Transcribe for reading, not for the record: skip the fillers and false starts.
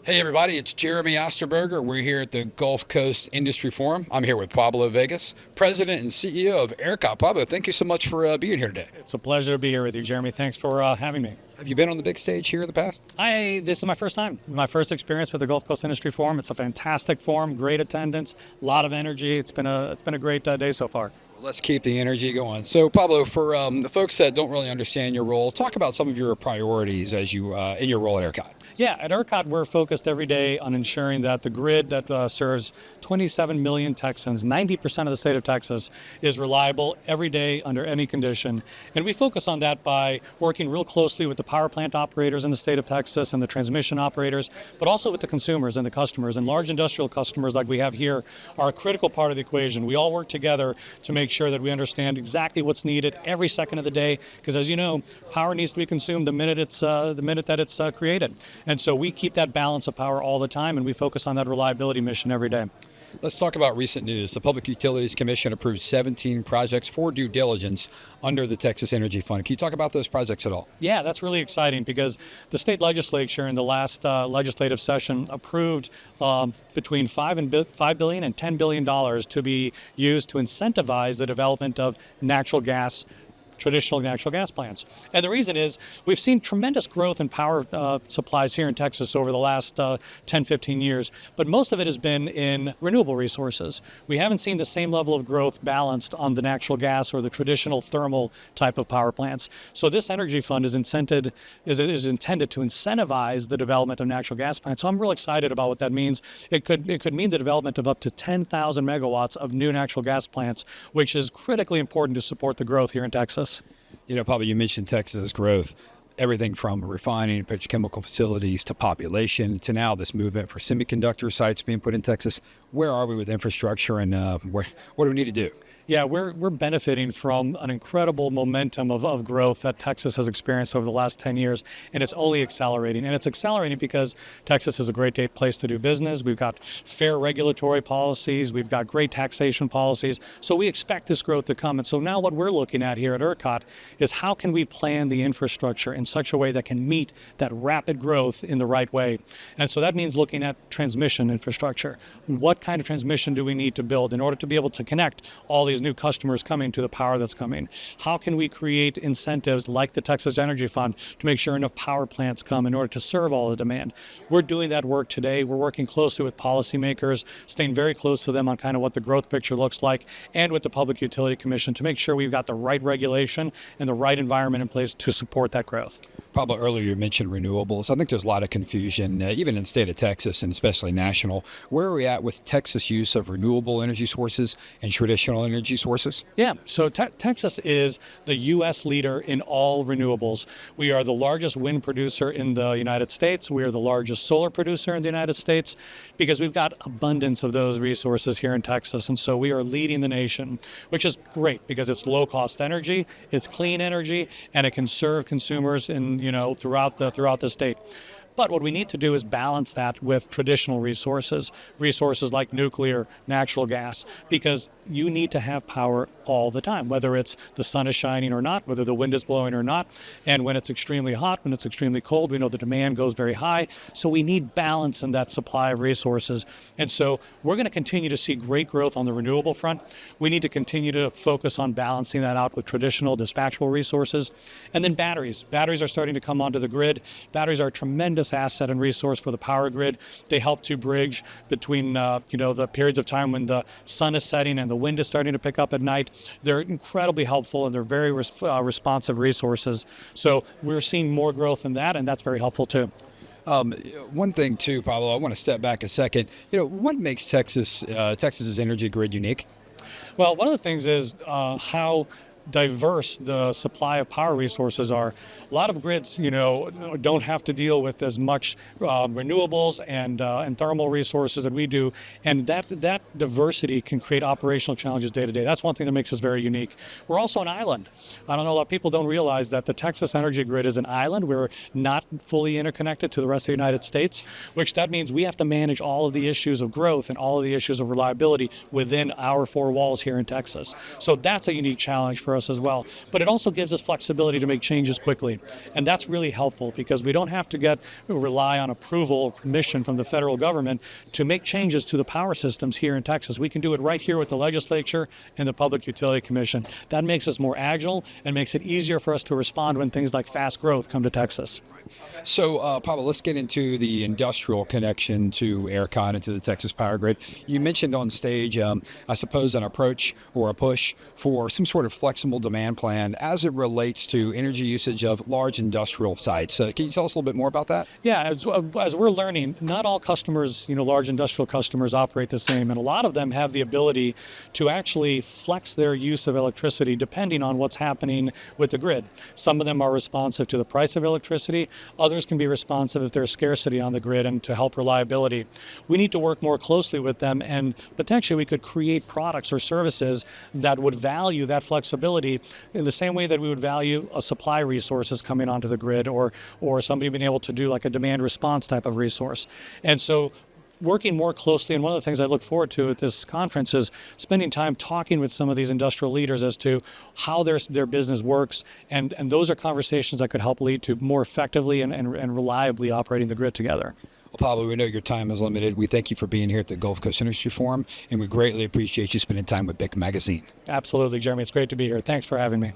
Hey everybody, it's Jeremy Osterberger. We're here at the Gulf Coast Industry Forum. I'm here with Pablo Vegas, President and CEO of ERCOT. Pablo, thank you so much for being here today. It's a pleasure to be here with you, Jeremy. Thanks for having me. Have you been on the big stage here in the past? This is my first time, my first experience with the Gulf Coast Industry Forum. It's a fantastic forum, great attendance, a lot of energy. It's been a great day so far. Let's keep the energy going. So, Pablo, for the folks that don't really understand your role, talk about some of your priorities as you in your role at ERCOT. Yeah, at ERCOT, we're focused every day on ensuring that the grid that serves 27 million Texans, 90% of the state of Texas, is reliable every day under any condition. And we focus on that by working real closely with the power plant operators in the state of Texas and the transmission operators, but also with the consumers and the customers. And large industrial customers like we have here are a critical part of the equation. We all work together to make sure that we understand exactly what's needed every second of the day, because as you know, power needs to be consumed the minute that it's created. And so we keep that balance of power all the time, and we focus on that reliability mission every day. Let's talk about recent news. The Public Utilities Commission approved 17 projects for due diligence under the Texas Energy Fund. Can you talk about those projects at all? Yeah, that's really exciting because the state legislature in the last legislative session approved between $5 billion and $10 billion to be used to incentivize the development of traditional natural gas plants. And the reason is we've seen tremendous growth in power supplies here in Texas over the last 10, 15 years, but most of it has been in renewable resources. We haven't seen the same level of growth balanced on the natural gas or the traditional thermal type of power plants. So this energy fund is intended to incentivize the development of natural gas plants. So I'm real excited about what that means. It could mean the development of up to 10,000 megawatts of new natural gas plants, which is critically important to support the growth here in Texas. You know, Pablo, you mentioned Texas growth. Everything from refining, petrochemical facilities to population to now this movement for semiconductor sites being put in Texas. Where are we with infrastructure and what do we need to do? Yeah, we're benefiting from an incredible momentum of growth that Texas has experienced over the last 10 years, and it's only accelerating. And it's accelerating because Texas is a great place to do business. We've got fair regulatory policies. We've got great taxation policies. So we expect this growth to come. And so now what we're looking at here at ERCOT is how can we plan the infrastructure in such a way that can meet that rapid growth in the right way. And so that means looking at transmission infrastructure. What kind of transmission do we need to build in order to be able to connect all these new customers coming to the power that's coming? How can we create incentives like the Texas Energy Fund to make sure enough power plants come in order to serve all the demand? We're doing that work today. We're working closely with policymakers, staying very close to them on kind of what the growth picture looks like, and with the Public Utility Commission to make sure we've got the right regulation and the right environment in place to support that growth. Pablo, earlier you mentioned renewables. I think there's a lot of confusion, even in the state of Texas and especially national. Where are we at with Texas use of renewable energy sources and traditional energy sources? Yeah, so Texas is the U.S. leader in all renewables. We are the largest wind producer in the United States. We are the largest solar producer in the United States because we've got abundance of those resources here in Texas. And so we are leading the nation, which is great because it's low-cost energy, it's clean energy, and it can serve consumers throughout the state. But what we need to do is balance that with traditional resources like nuclear, natural gas, because you need to have power all the time, whether it's the sun is shining or not, whether the wind is blowing or not. And when it's extremely hot, when it's extremely cold, we know the demand goes very high. So we need balance in that supply of resources. And so we're going to continue to see great growth on the renewable front. We need to continue to focus on balancing that out with traditional dispatchable resources. And then batteries. Batteries are starting to come onto the grid. Batteries are a tremendous asset and resource for the power grid. They help to bridge between the periods of time when the sun is setting and the wind is starting to pick up at night. They're incredibly helpful and they're very responsive resources. So we're seeing more growth in that, and that's very helpful too. One thing too, Pablo, I want to step back a second. What makes Texas's energy grid unique? Well, one of the things is how diverse the supply of power resources are. A lot of grids, don't have to deal with as much renewables and thermal resources that we do, and that diversity can create operational challenges day to day. That's one thing that makes us very unique. We're also an island. I don't know, a lot of people don't realize that the Texas energy grid is an island. We're not fully interconnected to the rest of the United States, which that means we have to manage all of the issues of growth and all of the issues of reliability within our four walls here in Texas. So that's a unique challenge for us as well. But it also gives us flexibility to make changes quickly. And that's really helpful because we don't have to rely on approval or permission from the federal government to make changes to the power systems here in Texas. We can do it right here with the legislature and the Public Utility Commission. That makes us more agile and makes it easier for us to respond when things like fast growth come to Texas. So, Pablo, let's get into the industrial connection to ERCOT and to the Texas power grid. You mentioned on stage, I suppose, an approach or a push for some sort of flexible demand plan as it relates to energy usage of large industrial sites. Can you tell us a little bit more about that? Yeah, as we're learning, not all customers, large industrial customers operate the same, and a lot of them have the ability to actually flex their use of electricity depending on what's happening with the grid. Some of them are responsive to the price of electricity. Others can be responsive if there's scarcity on the grid and to help reliability. We need to work more closely with them, and potentially we could create products or services that would value that flexibility in the same way that we would value a supply resources coming onto the grid or somebody being able to do like a demand response type of resource. And so working more closely, and one of the things I look forward to at this conference is spending time talking with some of these industrial leaders as to how their business works, and those are conversations that could help lead to more effectively and reliably operating the grid together. Well, Pablo, we know your time is limited. We thank you for being here at the Gulf Coast Industry Forum, and we greatly appreciate you spending time with BIC Magazine. Absolutely, Jeremy. It's great to be here. Thanks for having me.